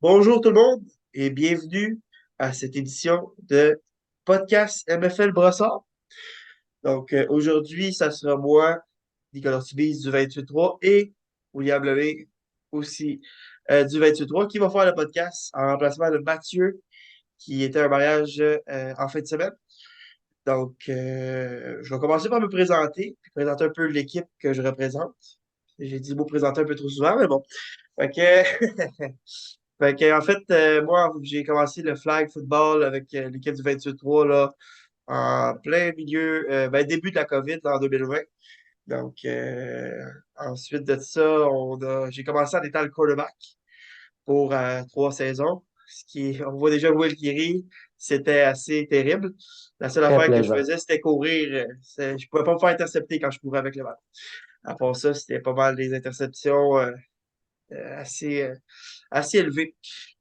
Bonjour tout le monde et bienvenue à cette édition de Podcast MFL Brossard. Aujourd'hui, ça sera moi, Nicolas Tibis du 28-3 et William Lemay aussi du 28-3 qui va faire le podcast en remplacement de Mathieu qui était un mariage en fin de semaine. Je vais commencer par me présenter, puis présenter un peu l'équipe que je représente. J'ai dit le mot présenter un peu trop souvent, mais bon. Fait que, en fait, moi, j'ai commencé le flag football avec l'équipe du 28-3 là, en plein milieu, début de la COVID là, en 2020. Ensuite de ça, j'ai commencé en étant le quarterback pour 3 saisons. On voit déjà Will qui rit, c'était assez terrible. La seule Très affaire que je plaisant. faisais, c'était courir. Je pouvais pas me faire intercepter quand je courais avec le ballon. À part ça, c'était pas mal des interceptions assez, assez élevées.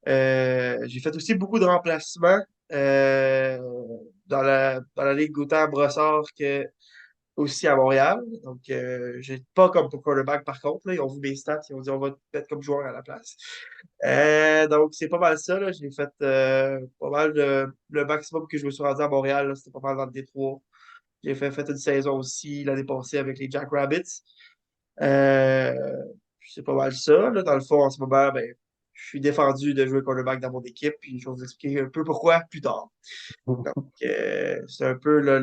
J'ai fait aussi beaucoup de remplacements euh, dans la Ligue autant à Brossard que aussi à Montréal. J'ai pas comme pour quarterback par contre. Là, ils ont vu mes stats, ils ont dit on va te mettre comme joueur à la place. C'est pas mal ça. Là. J'ai fait pas mal le maximum que je me suis rendu à Montréal. Là, c'était pas mal dans le Détroit. J'ai fait une saison aussi l'année passée avec les Jack Rabbits. Euh, c'est pas mal ça. Là. Dans le fond, en ce moment, ben, je suis défendu de jouer quarterback dans mon équipe, puis je vais vous expliquer un peu pourquoi plus tard. C'est un peu là,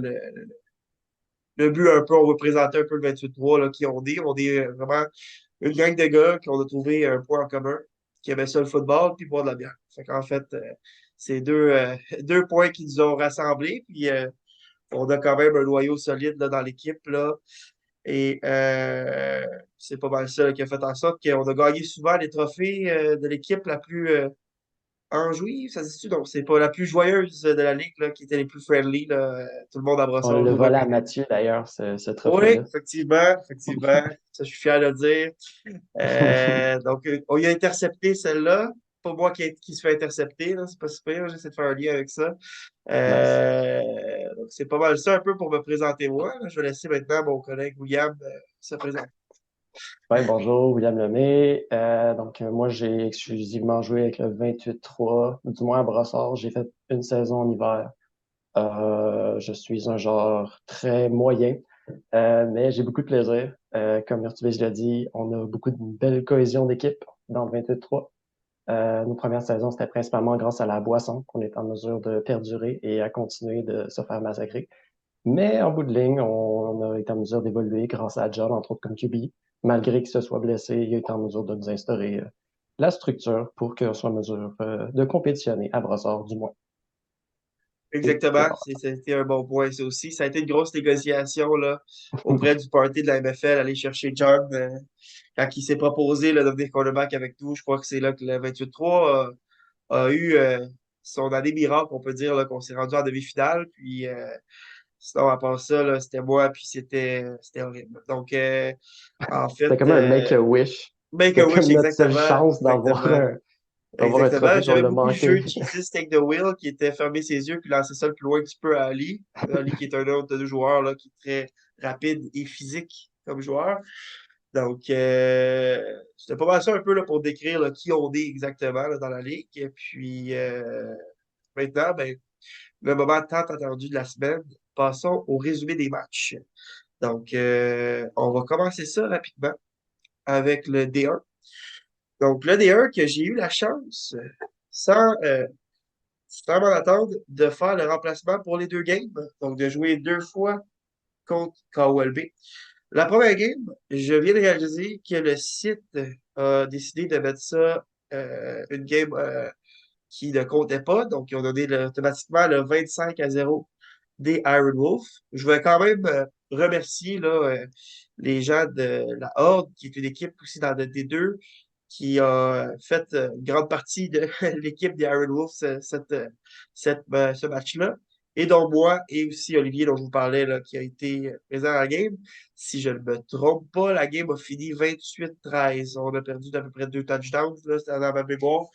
le but, un peu, on va présenter un peu le 28-3, là, qui on est. On est vraiment une gang de gars qui ont trouvé un point en commun, qui aimaient ça le football, puis boire de la bière. Fait qu'en fait, c'est deux points qui nous ont rassemblés, puis on a quand même un noyau solide là, dans l'équipe, là. Et c'est pas mal ça là, qui a fait en sorte qu'on a gagné souvent les trophées de l'équipe la plus enjouive, ça se dit-tu? Donc, c'est pas la plus joyeuse de la ligue, là, qui était les plus friendly, là. Tout le monde à On Brossard le nous vole à reconnaît. Mathieu, d'ailleurs, ce Oui, trophée-là. effectivement, effectivement. Ça, je suis fier de le dire. On y a intercepté celle-là. Pas moi qui se fait intercepter, là. C'est pas super. J'essaie de faire un lien avec ça. Nice. C'est pas mal ça un peu pour me présenter moi. Je vais laisser maintenant mon collègue William se présenter. Ouais, bonjour, William Lemay. Moi, j'ai exclusivement joué avec le 28-3, du moins à Brossard. J'ai fait une saison en hiver. Je suis un genre très moyen, mais j'ai beaucoup de plaisir. Comme Urtubis l'a dit, on a beaucoup de belle cohésion d'équipe dans le 28-3. Nos premières saisons, c'était principalement grâce à la boisson qu'on est en mesure de perdurer et à continuer de se faire massacrer. Mais en bout de ligne, on a été en mesure d'évoluer grâce à John, entre autres comme QB. Malgré qu'il se soit blessé, il a été en mesure de nous instaurer la structure pour qu'on soit en mesure de compétitionner à Brossard, du moins. Et c'est Exactement, pas c'était un bon point, ça aussi. Ça a été une grosse négociation là, auprès du party de la MFL, aller chercher John quand il s'est proposé là, de devenir cornerback avec nous. Je crois que c'est là que le 28-3 a eu son année miracle, on peut dire, là, qu'on s'est rendu en demi-finale. Puis sinon, à part ça, là, c'était moi, puis c'était horrible. En fait, c'était comme un make-a-wish. make a C'était wish, comme notre seule exactement, chance exactement. d'avoir un Exactement. trophée, puis on J'avais l'a beaucoup manqué. joué Jesus Take the Wheel, qui était fermer ses yeux puis lancer ça le plus loin que tu peux à Ali. Ali, qui est un autre de deux joueurs là, qui est très rapide et physique comme joueur. C'était pas mal ça un peu là, pour décrire là, qui on est exactement là, dans la ligue. Et puis, maintenant, ben, le moment tant attendu de la semaine, passons au résumé des matchs. On va commencer ça rapidement avec le D1. Donc, le D1 que j'ai eu la chance, sans, euh, sans m'en attendre, de faire le remplacement pour les deux games. Donc, de jouer deux fois contre KOLB. La première game, je viens de réaliser que le site a décidé de mettre ça une game qui ne comptait pas. Donc, ils ont donné automatiquement le 25-0 des Iron Wolf. Je vais quand même remercier là, les gens de la Horde, qui est une équipe aussi dans le D2, qui a fait une grande partie de l'équipe des Iron Wolves ce match-là. Et donc moi et aussi Olivier dont je vous parlais là, qui a été présent à la game. Si je ne me trompe pas, la game a fini 28-13. On a perdu d'à peu près deux touchdowns, là, c'était dans ma mémoire.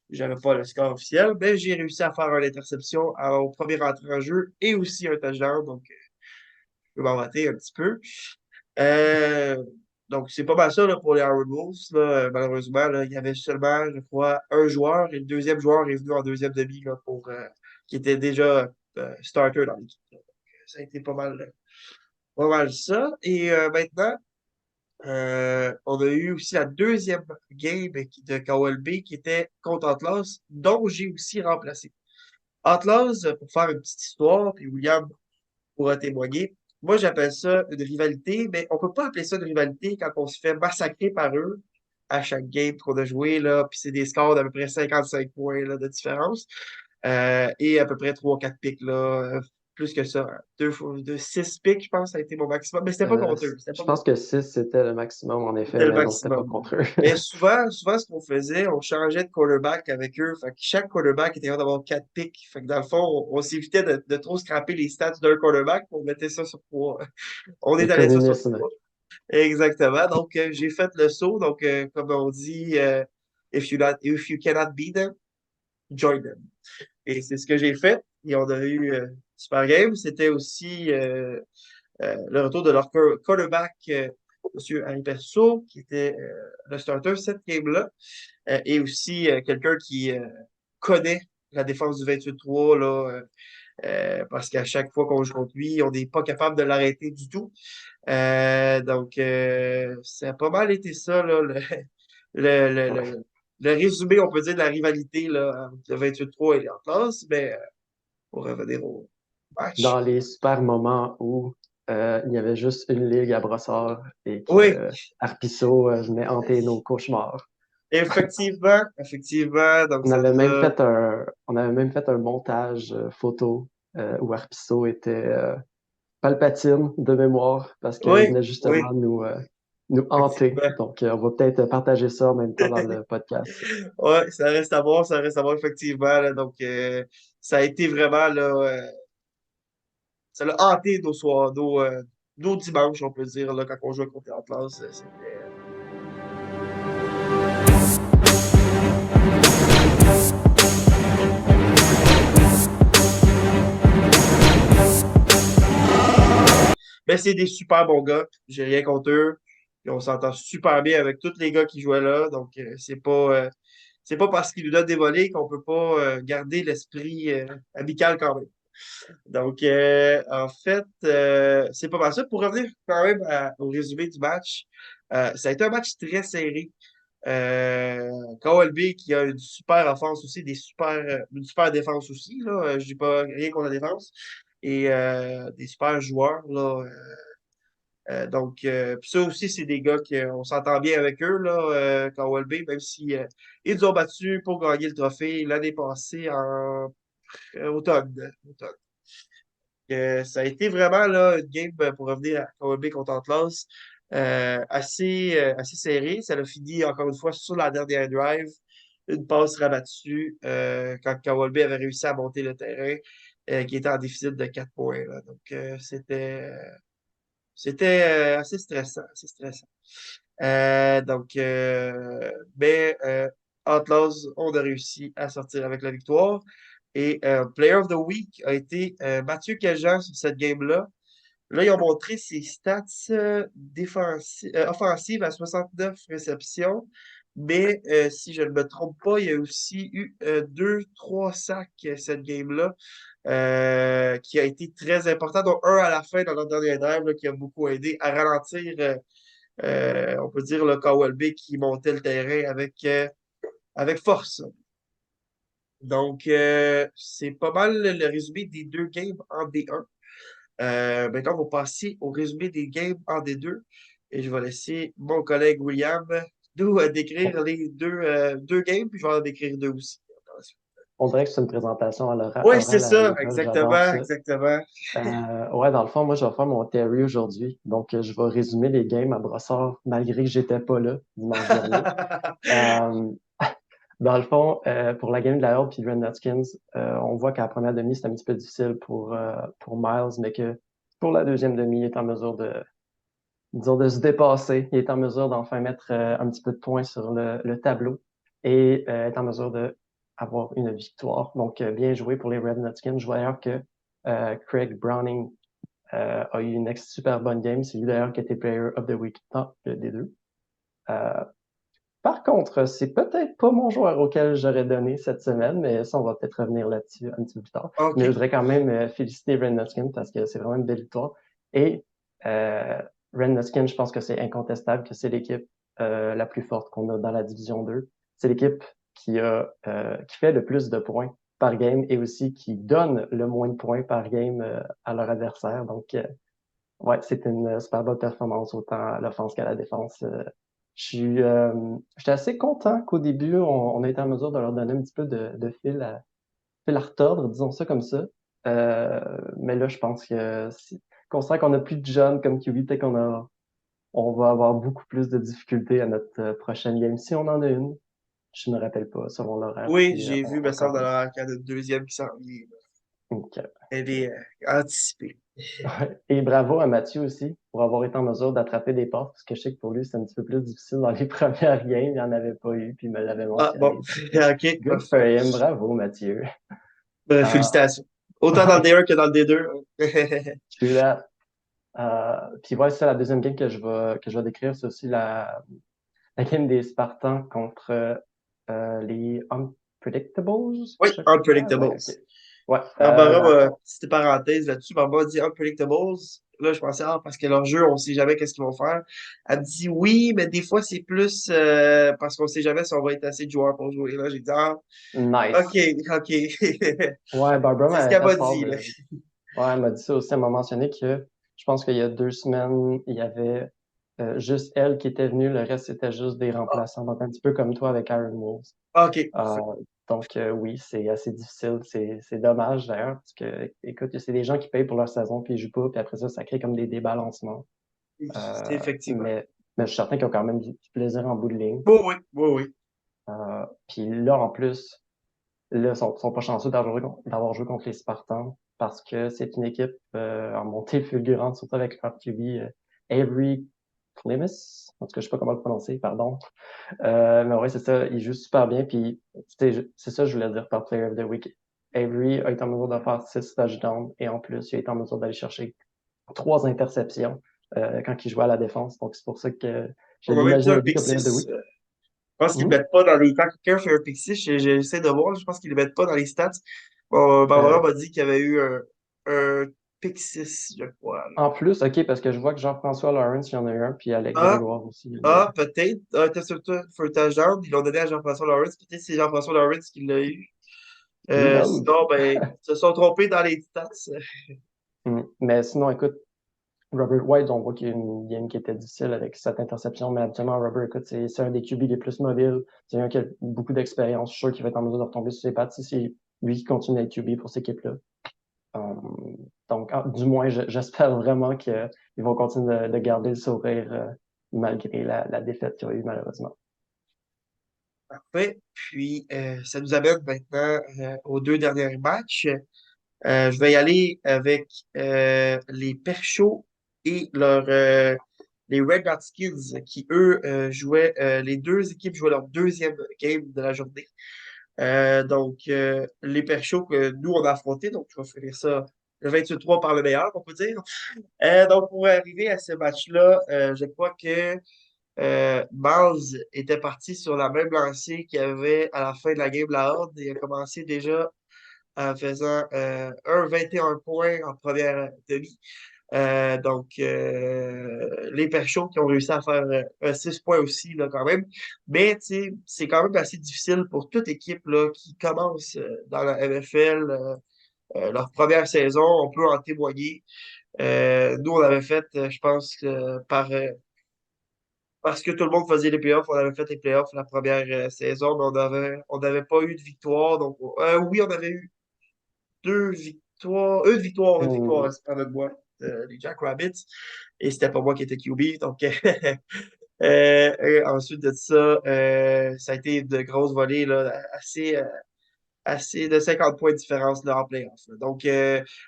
J'avais pas le score officiel, mais j'ai réussi à faire une interception au premier entrée en jeu et aussi un touchdown, donc je peux m'en vanter un petit peu. Euh, Donc, c'est pas mal ça là, pour les Howard Wolves. Là. Malheureusement, là, il y avait seulement, je crois, un joueur et le deuxième joueur est venu en deuxième demi là, qui était déjà starter dans l'équipe. Donc, ça a été pas mal ça. Et maintenant, on a eu aussi la deuxième game de KOLB qui était contre Atlas, dont j'ai aussi remplacé. Atlas, pour faire une petite histoire, puis William pourra témoigner. Moi, j'appelle ça une rivalité, mais on peut pas appeler ça une rivalité quand on se fait massacrer par eux à chaque game qu'on a joué, là, puis c'est des scores d'à peu près 55 points là, de différence, et à peu près 3-4 pics, là, plus que ça. 6 pics, je pense, ça a été mon maximum, mais c'était pas contre eux, c'était Je pas pense contre que eux. 6 c'était le maximum, en effet, C'était le mais non, c'était pas maximum. contre eux. Mais souvent, ce qu'on faisait, on changeait de quarterback avec eux. Fait que chaque quarterback était capable d'avoir 4 picks. Fait que dans le fond, on s'évitait de trop scraper les stats d'un quarterback. On mettait ça sur 3. On étalait ça sur Communisme. 3. Exactement. Donc, j'ai fait le saut. Donc, comme on dit, if you cannot beat them, join them. Et c'est ce que j'ai fait. Et on a eu super game. C'était aussi le retour de leur quarterback, M. Harry Perso, qui était le starter cette game-là, et aussi quelqu'un qui connaît la défense du 28-3, là, parce qu'à chaque fois qu'on joue contre lui, on n'est pas capable de l'arrêter du tout. Donc, ça a pas mal été ça, là, le, le, Ouais. le, le résumé, on peut dire, de la rivalité là, entre le 28-3 et les Atlas, mais pour revenir au match. Dans les super moments où il y avait juste une ligue à Brossard et Oui, que Arpisso venait hanter nos cauchemars. effectivement, effectivement. Donc, ça nous a. On avait même fait un montage photo où Arpisso était Palpatine de mémoire parce qu'il Oui, venait oui, justement nous hanter. effectivement. Donc, on va peut-être partager ça en même temps dans le podcast. Ouais, ça reste à voir, effectivement. Là. Donc, ça a été vraiment, là, ça l'a hanté nos soirs, nos dimanches, on peut dire, là, quand on jouait contre Atlas. C'était. Mais c'est des super bons gars. J'ai rien contre eux. Puis on s'entend super bien avec tous les gars qui jouaient là. Donc, c'est pas parce qu'ils nous donnent des volets qu'on peut pas garder l'esprit amical quand même. Donc, en fait, c'est pas mal ça. Pour revenir quand même au résumé du match, ça a été un match très serré. KLB qui a une super offense aussi, une super défense aussi. Là. Je dis pas rien contre la défense. Et des super joueurs. Là. Puis ça aussi, c'est des gars qu'on s'entend bien avec eux, là, KLB, même si ils nous ont battus pour gagner le trophée l'année passée en automne. Ça a été vraiment là, une game pour revenir à KOB contre Atlas assez serré. Ça a fini encore une fois sur la dernière drive. Une passe rabattue quand KOB avait réussi à monter le terrain qui était en déficit de 4 points. Là. Donc c'était assez stressant, assez stressant. Mais Atlas, on a réussi à sortir avec la victoire. Et Player of the Week a été Mathieu Cagin sur cette game-là. Là, ils ont montré ses stats offensives à 69 réceptions. Mais si je ne me trompe pas, il y a aussi eu 2, 3 sacs cette game-là, qui a été très important, dont un à la fin dans notre dernier drive là, qui a beaucoup aidé à ralentir, on peut dire, le KLB qui montait le terrain avec force. Donc, c'est pas mal le résumé des deux games en D1. Maintenant, on va passer au résumé des games en D2 et je vais laisser mon collègue William nous décrire les deux games, puis je vais en décrire deux aussi. On dirait que c'est une présentation à Oui, c'est orale à ça, l'école. J'adore exactement, ça. exactement. Ouais, dans le fond, moi, je vais faire mon Terry aujourd'hui. Donc, je vais résumer les games à Brossard, malgré que j'étais pas là dimanche dernier. Euh, Dans le fond, pour la game de la Horde puis de Red Nutkins, on voit qu'à la première demi, c'est un petit peu difficile pour Miles, mais que pour la deuxième demi, il est en mesure disons, de se dépasser. Il est en mesure d'enfin mettre un petit peu de points sur le tableau et est en mesure d'avoir une victoire. Donc, bien joué pour les Red Nutkins. Je vois d'ailleurs que Craig Browning a eu une super bonne game. C'est lui d'ailleurs qui a été Player of the Week des deux. Euh, Par contre, c'est peut-être pas mon joueur auquel j'aurais donné cette semaine, mais ça, on va peut-être revenir là-dessus un petit peu plus tard. Mais je OK. voudrais quand même féliciter Ren Nutkin parce que c'est vraiment une belle victoire. Et euh, Ren Nutkin, je pense que c'est incontestable que c'est l'équipe la plus forte qu'on a dans la Division 2. C'est l'équipe qui fait le plus de points par game et aussi qui donne le moins de points par game à leur adversaire. Donc, ouais, c'est une super bonne performance autant à l'offense qu'à la défense. J'étais assez content qu'au début, on a été en mesure de leur donner un petit peu de fil à retordre, disons ça comme ça. Mais là, je pense que considérant qu'on a plus de jeunes comme QB, peut-être on va avoir beaucoup plus de difficultés à notre prochaine game. Si on en a une, je ne me rappelle pas selon l'horaire Oui, si j'ai vu, me on semble, dans commence. la qu'il y en a une deuxième qui s'en vient. Donc, Elle est anticipée. ouais. Et bravo à Mathieu aussi pour avoir été en mesure d'attraper des passes, parce que je sais que pour lui, c'est un petit peu plus difficile dans les premières games, il n'en avait pas eu, puis il me l'avait Ah, bon. mentionné. Donc, OK. good for him, bravo Mathieu. Euh, Félicitations. Autant dans le ouais, D1 que dans le D2. true that. Puis ouais, c'est ça, la deuxième game que je vais décrire, c'est aussi la game des Spartans contre les Unpredictables, Oui, je crois. Ouais, Unpredictables. ok. Ouais, Barbara, dans le fond. petite parenthèse là-dessus, Barbara dit Unpredictables. Là, je pensais, parce que leur jeu, on sait jamais qu'est-ce qu'ils vont faire. Elle me dit oui, mais des fois, c'est plus parce qu'on sait jamais si on va être assez de joueurs pour jouer. Là, j'ai dit, ah, OK, Nice. OK. Ouais, Barbara C'est ce m'avait qu'elle fait m'a part dit, de. là. Ouais, elle m'a dit ça aussi. Elle m'a mentionné que je pense qu'il y a 2 semaines, il y avait juste elle qui était venue, le reste c'était juste des Ah, remplaçants. Donc un petit peu comme toi avec Aaron Wolves. OK, Euh, donc oui, c'est assez difficile. C'est dommage d'ailleurs, parce que écoute, c'est des gens qui payent pour leur saison puis ils jouent pas, puis après ça, ça crée comme des débalancements. c'est effectivement. Mais, mais je suis certain qu'ils ont quand même du plaisir en bout de ligne. Oui, oui, oui, oui. Puis là, en plus, là, sont pas chanceux d'avoir joué contre les Spartans parce que c'est une équipe en montée fulgurante, surtout avec leur QB Avery Clemis. En tout cas, je sais pas comment le prononcer, pardon. Mais ouais, c'est ça, il joue super bien. Puis c'est ça que je voulais dire par Player of the Week. Avery a été en mesure de faire 6 touchdowns et en plus, il a été en mesure d'aller chercher 3 interceptions quand il jouait à la défense. Donc c'est pour ça que je On a même dit un l'imaginais lui pick comme Player of the 6. Week. Je pense qu'ils ne Hmm? mettent pas dans les. Quand quelqu'un fait un pick 6, j'essaie de voir, je pense qu'ils ne le mettent pas dans les stats. Bon, Euh, Barbara m'a dit qu'il y avait eu un pick 6, je crois, là. En plus, OK, parce que je vois que Jean-François Lawrence, il y en a eu un, puis Alex Ah, Grégoire aussi. peut-être. T'as surtout fait un touchdown, ils l'ont donné à Jean-François Lawrence. Peut-être que c'est Jean-François Lawrence qui l'a eu. Who knows? Sinon, ben, ils se sont trompés dans les stats. Mais sinon, écoute, Robert White, on voit qu'il y a une game qui était difficile avec cette interception, mais habituellement, Robert, écoute, c'est un des QB les plus mobiles. C'est un qui a beaucoup d'expérience. Je suis sûr qu'il va être en mesure de retomber sur ses pattes si c'est lui qui continue à être QB pour cette équipe-là. Euh, donc, du moins, j'espère vraiment qu'ils vont continuer de garder le sourire malgré la défaite qu'il y a eu, malheureusement. Parfait. Puis, ça nous amène maintenant aux deux derniers matchs. Je vais y aller avec les Perchos et les Red Skins qui, eux, jouaient, les deux équipes jouaient leur deuxième game de la journée. Les Perchos que nous, on a affrontés, donc je vais finir ça le 28-3 par le meilleur, on peut dire. Donc, pour arriver à ce match-là, je crois que Miles était parti sur la même lancée qu'il y avait à la fin de la game de la Horde. Il a commencé déjà en faisant un 21 points en première demi. Les Perchaux qui ont réussi à faire un 6 points aussi, là, quand même. Mais, tu sais, c'est quand même assez difficile pour toute équipe là, qui commence dans la NFL leur première saison. On peut en témoigner. Nous, on avait fait, je pense, parce que tout le monde faisait les playoffs, on avait fait les playoffs la première saison, mais on n'avait pas eu de victoire. Donc, oui, on avait eu deux victoires, une victoire Hum, c'est pas notre boîte, les Jack Rabbits, et c'était pas moi qui étais QB, donc ensuite de ça, ça a été de grosses volées là, assez de 50 points de différence là, en playoff. Là. Donc,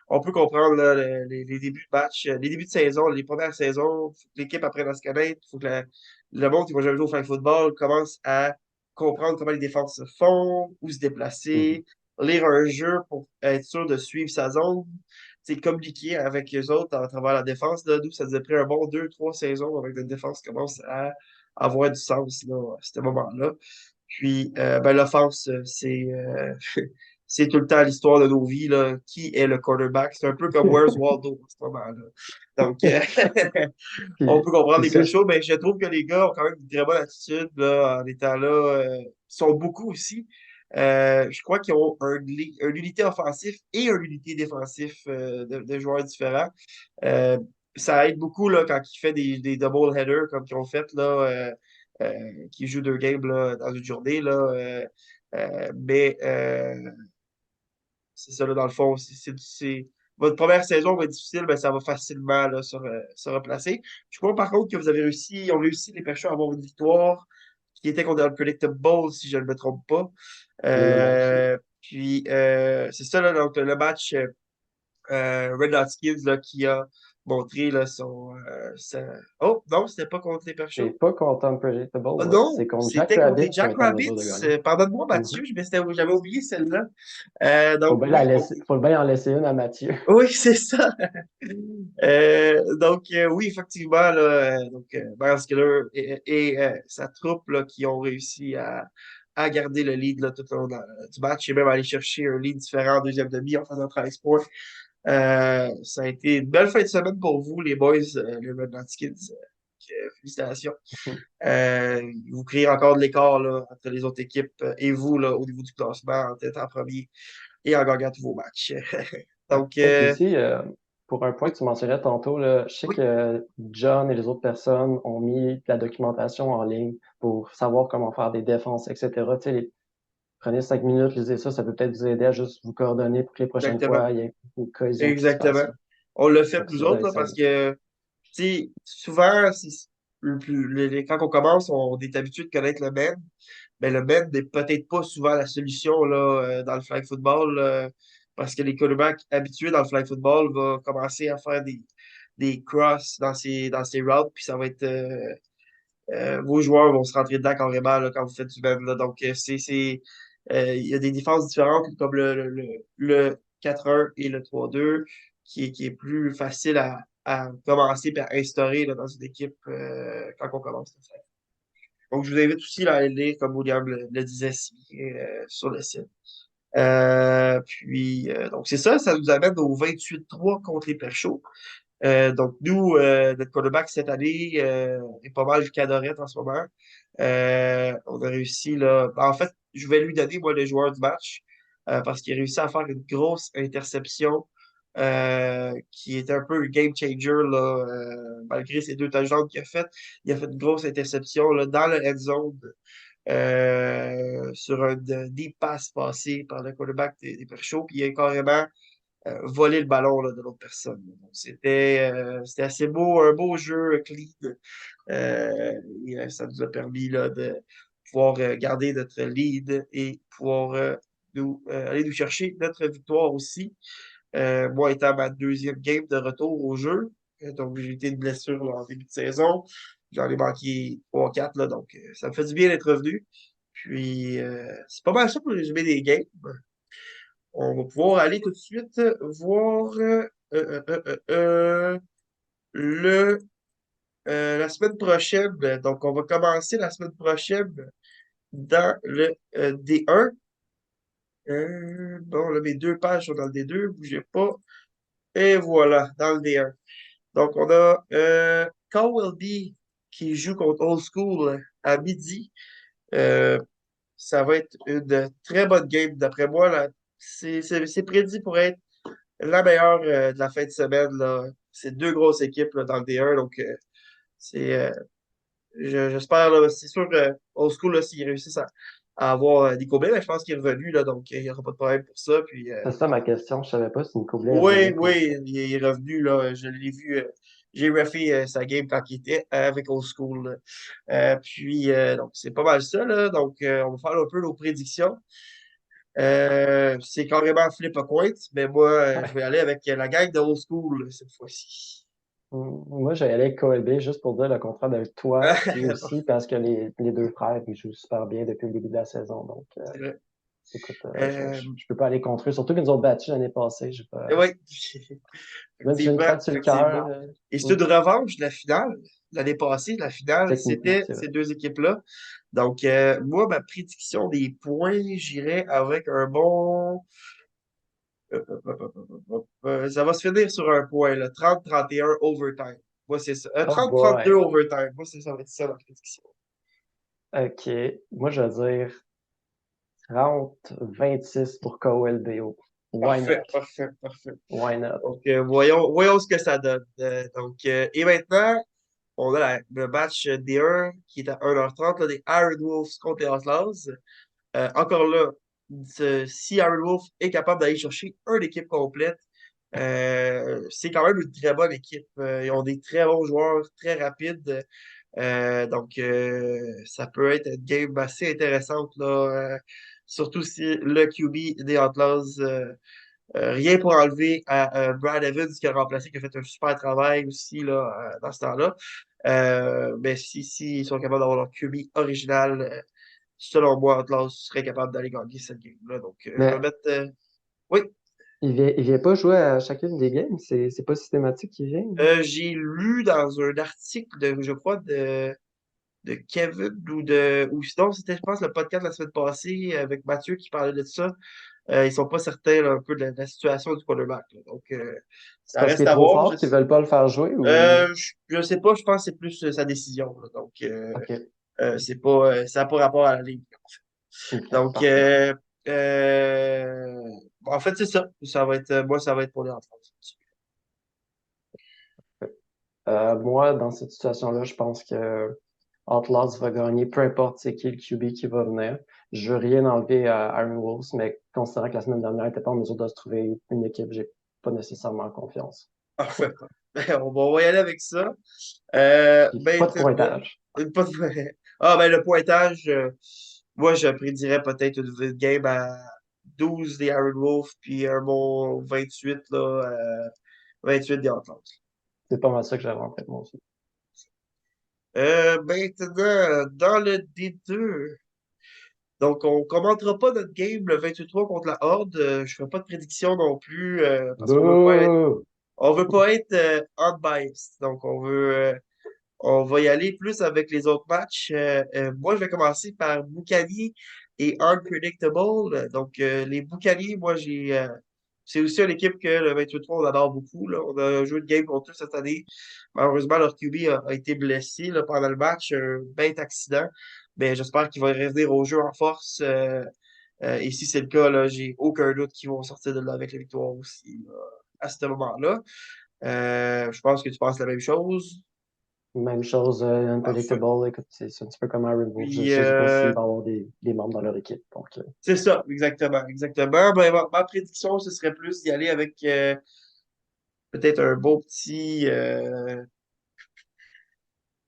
on peut comprendre là, les débuts de match, les débuts de saison, les premières saisons, faut que l'équipe apprenne à se connaître, il faut que le monde qui va jamais jouer au flag football commence à comprendre comment les défenses se font, où se mhm. déplacer, lire un jeu pour être sûr de suivre sa zone. communiquer avec eux autres à travers la défense. Là, nous, ça nous a pris un bon 2, 3 saisons avec notre défense commence à avoir du sens là, à ce moment-là. Puis, ben, l'offense, c'est tout le temps l'histoire de nos vies. Là. Qui est le quarterback? C'est un peu comme Where's Waldo à ce moment-là. Donc, on Puis, peut comprendre puis les ça, perchos, mais je trouve que les gars ont quand même une très bonne attitude là, en étant là. Ils sont beaucoup aussi. Je crois qu'ils ont un unité offensif et un unité défensif de joueurs différents. Euh, Ça aide beaucoup là, quand il fait des double headers comme qu'ils ont fait là, qui jouent 2 games là, dans une journée. Là, mais c'est ça, là, dans le fond. Votre première saison va être difficile, mais ça va facilement là, se replacer. Je crois par contre que vous avez réussi, ont réussi les Pêcheurs à avoir une victoire qui était contre Unpredictable Bowl, si je ne me trompe pas. Puis, c'est ça, là, donc le match Red Hot Skills là, qui a montré là, Oh, non, c'était pas contre les c'est Perchos. pas contre Unpredictable, Ah c'est non, contre Jack c'était contre Rabbit les qui a Jack été en Rabbits. mesure de gagner. Pardonne-moi, Mhm. Mathieu, j'avais oublié celle-là. Donc, oui, Faut bien en laisser une à Mathieu. oui, c'est ça. Donc, oui, effectivement, là, Miles Killer et sa troupe là, qui ont réussi à garder le lead là, tout au long du match et même aller chercher un lead différent en deuxième demi en faisant 13 points. Ça a été une belle fin de semaine pour vous, les boys, les Red Hot Kids. Félicitations. Vous créez encore de l'écart là, entre les autres équipes et vous là, au niveau du classement en tête en premier et en gagnant tous vos matchs. Ouais. Donc, Et puis aussi, pour un point oui, que tu mentionnais tantôt, là, je sais oui, que John et les autres personnes ont mis de la documentation en ligne pour savoir comment faire des défenses, etc. Tu sais, prenez 5 minutes, lisez ça, ça peut peut-être vous aider à juste vous coordonner pour que les prochaines exactement. fois, il y ait une cohésion qui se fasse, Exactement. là. On l'a fait Donc nous ça doit autres être là, ça. parce que tu sais, souvent, quand on commence, on est habitué de connaître le men, mais le men n'est peut-être pas souvent la solution là, dans le flag football parce que les quarterbacks habitués dans le flag football vont commencer à faire des crosses dans ses routes, puis ça va être vos joueurs vont se rentrer dedans carrément là, quand vous faites du men. Là. Donc, il y a des défenses différentes comme le 4-1 et le 3-2 qui est plus facile à commencer et à instaurer là, dans une équipe quand on commence à faire. Donc, je vous invite aussi là, à aller lire, comme William le disait si bien, sur le site. Puis, donc, c'est ça, ça nous amène au 28-3 contre les Perchauds. Donc, nous, notre quarterback cette année est pas mal cadorette en ce moment. On a réussi, là. En fait, je vais lui donner, moi, le joueur du match parce qu'il a réussi à faire une grosse interception qui était un peu un game changer, là, malgré ses 2 touchdowns qu'il a fait. Il a fait une grosse interception là, dans le end zone sur un deep pass passé par le quarterback des Perchauds. Puis il a carrément voler le ballon là, de l'autre personne. Donc, c'était assez beau, un beau jeu clean. Ça nous a permis là, de pouvoir garder notre lead et pouvoir aller nous chercher notre victoire aussi. Moi, étant ma deuxième game de retour au jeu, donc j'ai été de blessure là, en début de saison. J'en ai manqué 3-4, là, donc ça me fait du bien d'être revenu. Puis, c'est pas mal ça pour résumer des games. On va pouvoir aller tout de suite voir le, la semaine prochaine. Donc, on va commencer la semaine prochaine dans le D1. Bon, là, mes 2 pages sont dans le D2, bougez pas. Et voilà, dans le D1. Donc, on a Cowell qui joue contre Old School à midi. Euh, Ça va être une très bonne game, d'après moi. Là. C'est prédit pour être la meilleure de la fin de semaine, là. C'est 2 grosses équipes là, dans le D1, donc c'est, j'espère, là, c'est sûr que Old School, là, s'ils réussissent à avoir Nico Bell, je pense qu'il est revenu, là, donc il n'y aura pas de problème pour ça. Puis, C'est ça ma question. Je savais pas si Nico Blais oui, revenait pour. oui, il est revenu, là, je l'ai vu, j'ai refait sa game quand il était avec Old School. Là. Puis, donc, c'est pas mal ça, là, donc on va faire un peu nos prédictions. C'est carrément flip a coin, mais moi, je vais aller avec la gang de Old School cette fois-ci. Moi, j'ai allé avec KLB juste pour dire le contraire de toi, puis aussi parce que les deux frères, ils jouent super bien depuis le début de la saison. Donc, C'est vrai. Écoute, Euh, je peux pas aller contre eux, surtout qu'ils nous ont battus l'année passée. oui, Même si j'ai une effectivement, crainte sur le cœur, effectivement. Et c'est oui, une revanche de la finale. L'année passée, la finale, techniquement, c'était c'est vrai. ces deux équipes-là. Donc, moi, ma prédiction des points, j'irais avec un bon. Ça va se finir sur un point, là. 30-31 overtime. Moi, c'est ça. Oh 30-32 boy. overtime. Moi, c'est ça, va être ça, ma prédiction. OK. Moi, je vais dire 30-26 pour KOLBO. Why Parfait, not? parfait, parfait. Why not? Donc, voyons ce que ça donne. Donc, et maintenant, on a le match D1 qui est à 1h30, là, des Iron Wolves contre les Outlaws. Encore là, si Iron Wolf est capable d'aller chercher une équipe complète, c'est quand même une très bonne équipe. Ils ont des très bons joueurs, très rapides. Donc, ça peut être une game assez intéressante, là, surtout si le QB des Outlaws, rien pour enlever à Brad Evans qui a remplacé, qui a fait un super travail aussi là, dans ce temps-là. Mais si ils sont capables d'avoir leur QB original, selon moi, Outlaws serait capable d'aller gagner cette game-là. Donc, je vais Mais mettre. Oui, il vient pas jouer à chacune des games. C'est pas systématique qu'il vient. j'ai lu dans un article de, je crois, de Kevin ou sinon, c'était, je pense, le podcast de la semaine passée avec Mathieu qui parlait de ça. Ils sont pas certains là, un peu de la situation du quarterback. Là. Donc, C'est ça parce qu'il reste est à trop voir. fort qu'ils veulent pas le faire jouer ou. Je sais pas, je pense que c'est plus sa décision. Là. Donc, OK. c'est pas, ça n'a pas rapport à la ligue. OK. Donc, Parfait. en fait, c'est ça. Ça va être, moi, ça va être pour les enfants. Moi, dans cette situation-là, je pense que Outlaws va gagner, peu importe c'est qui le QB qui va venir. Je veux rien enlever à Iron Wolves, mais considérant que la semaine dernière, il n'était pas en mesure de se trouver une équipe, j'ai pas nécessairement confiance. Parfait. On va y aller avec ça. Puis, pas de Maintenant, pointage. pas de- ah, ben, le pointage, moi, je prédirais peut-être une game à 12 des Iron Wolf, puis un bon 28, là, 28 des Outlaws. C'est pas mal ça que j'avais en tête, moi aussi. Maintenant, dans le D2, donc on commentera pas notre game le 28-3 contre la Horde. Je ferai pas de prédiction non plus, parce qu'on veut pas être, Bouh! on veut pas être unbiased. Donc, on va y aller plus avec les autres matchs. Moi, je vais commencer par Boucanier et Unpredictable. Donc, les Boucaniers, moi, c'est aussi une équipe que le 28-3, on adore beaucoup. Là. On a joué de game contre eux cette année. Malheureusement, leur QB a été blessé là, pendant le match, un bête accident. Mais j'espère qu'il va revenir au jeu en force. Et si c'est le cas, là, j'ai aucun doute qu'ils vont sortir de là avec la victoire aussi là, à ce moment-là. Je pense que tu penses la même chose. Même chose, Parfait. Unpredictable. Écoute, c'est un petit peu comme Iron Wolves. Je Puis, sais pas s'il va y avoir des membres dans leur équipe. Donc, c'est ça, exactement, exactement. Ben, ma prédiction, ce serait plus d'y aller avec peut-être un beau petit.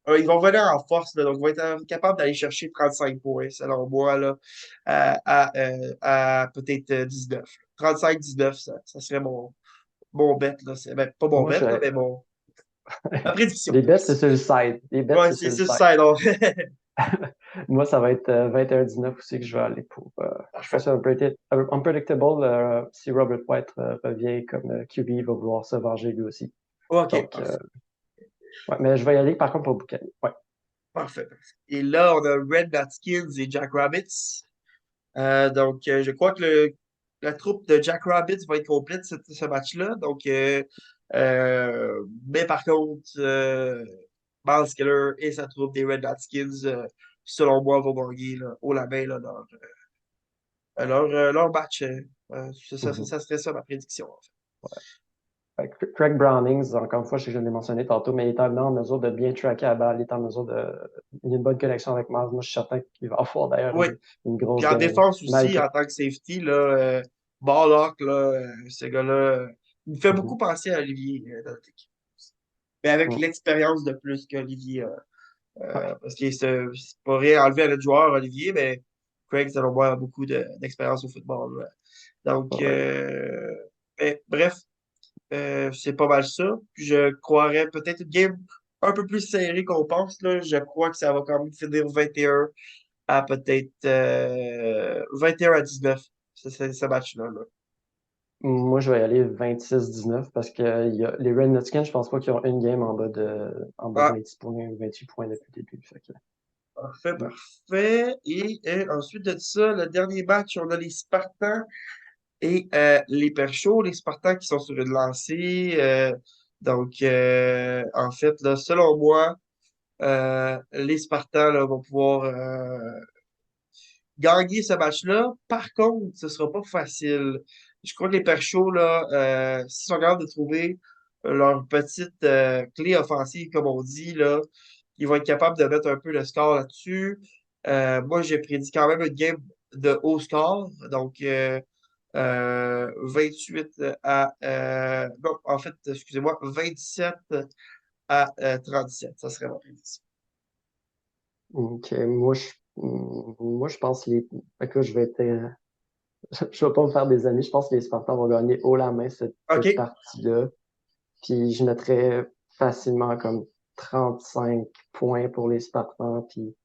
Ils vont venir en force, là, donc ils vont être capables d'aller chercher 35 points, selon moi, là, à peut-être 19. 35-19, ça serait mon bet. Là. Ben, pas mon moi, bet, là, mais ma prédiction. les bets, c'est sur le site. Les bets, Ouais, c'est c'est sur le ça, site. donc. Moi, ça va être 21-19 aussi que je vais aller pour. Je pense Parfait. que Unpredictable, si Robert White revient comme QB, il va vouloir se venger lui aussi. OK, Donc, parfait. ouais, mais je vais y aller par contre pour Boucani. Ouais. Parfait. Et là, on a Red Batskins et Jack Rabbits. Donc, je crois que la troupe de Jack Rabbits va être complète ce match-là. Donc, mais par contre, Miles Skeller et sa troupe des Red Batskins, selon moi, vont gagner là, haut la main là, leur match. Mhm. Ça serait ça ma prédiction, en fait. Fait que Craig Brownings, encore une fois, je sais que je l'ai mentionné tantôt, mais il est en mesure de bien tracker la balle, il est en mesure de. Il a une bonne connexion avec Miles. Moi, je suis certain qu'il va avoir d'ailleurs Oui. une Puis grosse en game. défense aussi, Malgré. en tant que safety, là, Ballock, là, ce gars-là, il me fait beaucoup Mhm. penser à Olivier dans notre équipe. Mais avec Mhm. l'expérience de plus qu'Olivier a. Ouais, Parce que c'est pas rien enlevé à notre joueur, Olivier, mais Craig, selon moi, a beaucoup d'expérience au football. Là. Donc, ouais. bref, c'est pas mal ça. Puis je croirais peut-être une game un peu plus serrée qu'on pense. Là. Je crois que ça va quand même finir 21 à peut-être 21-19, ce match-là. Là. Moi, je vais y aller 26-19 parce que les Red Nuggets, je pense pas qu'ils ont une game en bas de Ah, 20 points, 28 points depuis le début. Fait que, parfait, mm. parfait. Et ensuite de ça, le dernier match, on a les Spartans et les Perchos. Les Spartans qui sont sur une lancée. Donc, en fait, là, selon moi, les Spartans là, vont pouvoir gagner ce match-là. Par contre, ce sera pas facile. Je crois que les Perchos, là, s'ils sont capables de trouver leur petite clé offensive, comme on dit, là, ils vont être capables de mettre un peu le score là-dessus. Moi, j'ai prédit quand même une game de haut score. Donc, 28 à... non, en fait, excusez-moi, 27 à 37. Ça serait ma prédiction. Donc, moi, je pense fait que je vais être, je vais pas me faire des amis. Je pense que les Spartans vont gagner haut la main cette OK. partie-là. Puis je mettrais facilement comme 35 points pour les Spartans. Puis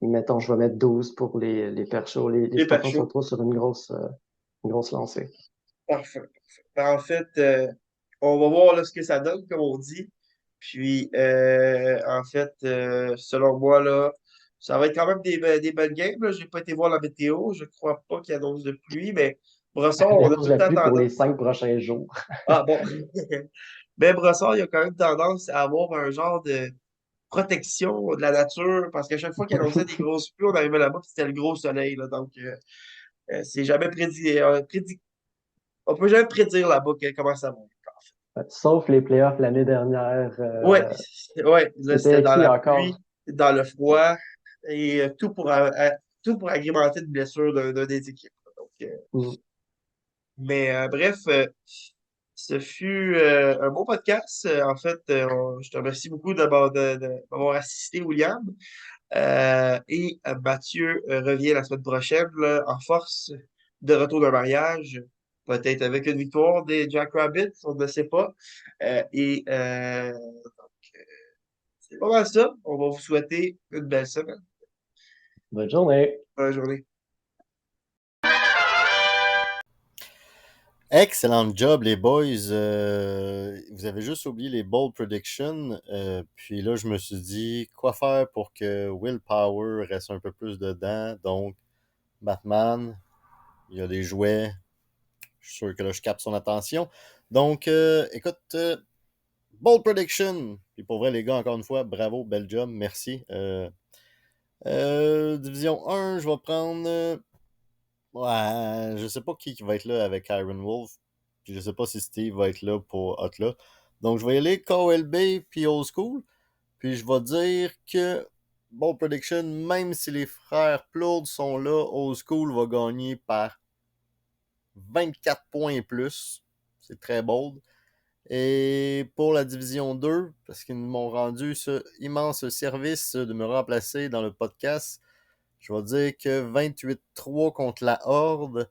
mettons, je vais mettre 12 pour les Perchos. Les Les Spartans sont Perchos. trop sur une grosse lancée. Parfait. Ben, en fait, on va voir là, ce que ça donne, comme on dit. Puis, en fait, selon moi, là, ça va être quand même des bonnes games. Là. J'ai pas été voir la météo. Je crois pas qu'il y annonce de pluie, mais Brossard, Il on a annonce tout le la temps pluie pour les tendance. 5 prochains jours. Ah bon. Mais Brossard, il a quand même tendance à avoir un genre de protection de la nature, parce qu'à chaque fois qu'il annonçait des grosses pluies, on arrivait là-bas, puis c'était le gros soleil. Là. Donc, c'est jamais on peut jamais prédire là-bas comment ça va. Sauf les playoffs l'année dernière. Ouais, ouais, là, C'était c'était dans écrit la encore. pluie, dans le froid, et tout pour agrémenter de blessures d'un des équipes. Donc, Mm. mais bref, ce fut un beau podcast. En fait, je te remercie beaucoup d'avoir assisté, William. Et Mathieu revient la semaine prochaine là, en force de retour d'un mariage, peut-être avec une victoire des Jack Rabbits, on ne sait pas. C'est pas mal ça. On va vous souhaiter une belle semaine. Bonne journée. Bonne journée. Excellent job, les boys. Vous avez juste oublié les bold predictions. Puis là, je me suis dit, quoi faire pour que Willpower reste un peu plus dedans. Donc, Batman, il y a des jouets. Je suis sûr que là, je capte son attention. Donc, écoute, bold prediction. Puis pour vrai, les gars, encore une fois, bravo, bel job, merci. Division 1, je vais prendre... ouais, je sais pas qui va être là avec Iron Wolf. Puis je sais pas si Steve va être là pour Hotla. Donc je vais y aller KLB puis Old School. Puis je vais dire que bon prediction, même si les frères Plourde sont là, Old School va gagner par 24 points et plus. C'est très bold. Et pour la division 2, parce qu'ils m'ont rendu ce immense service de me remplacer dans le podcast, je vais dire que 28-3 contre la Horde.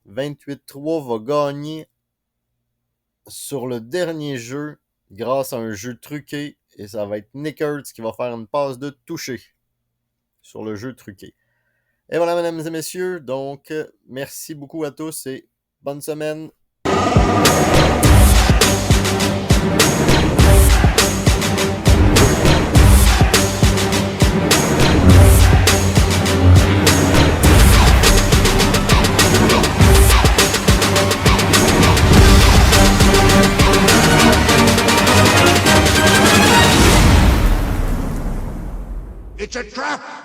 28-3 va gagner sur le dernier jeu grâce à un jeu truqué. Et ça va être Nick Hurts qui va faire une passe de toucher sur le jeu truqué. Et voilà, mesdames et messieurs. Donc, merci beaucoup à tous et bonne semaine. It's a trap!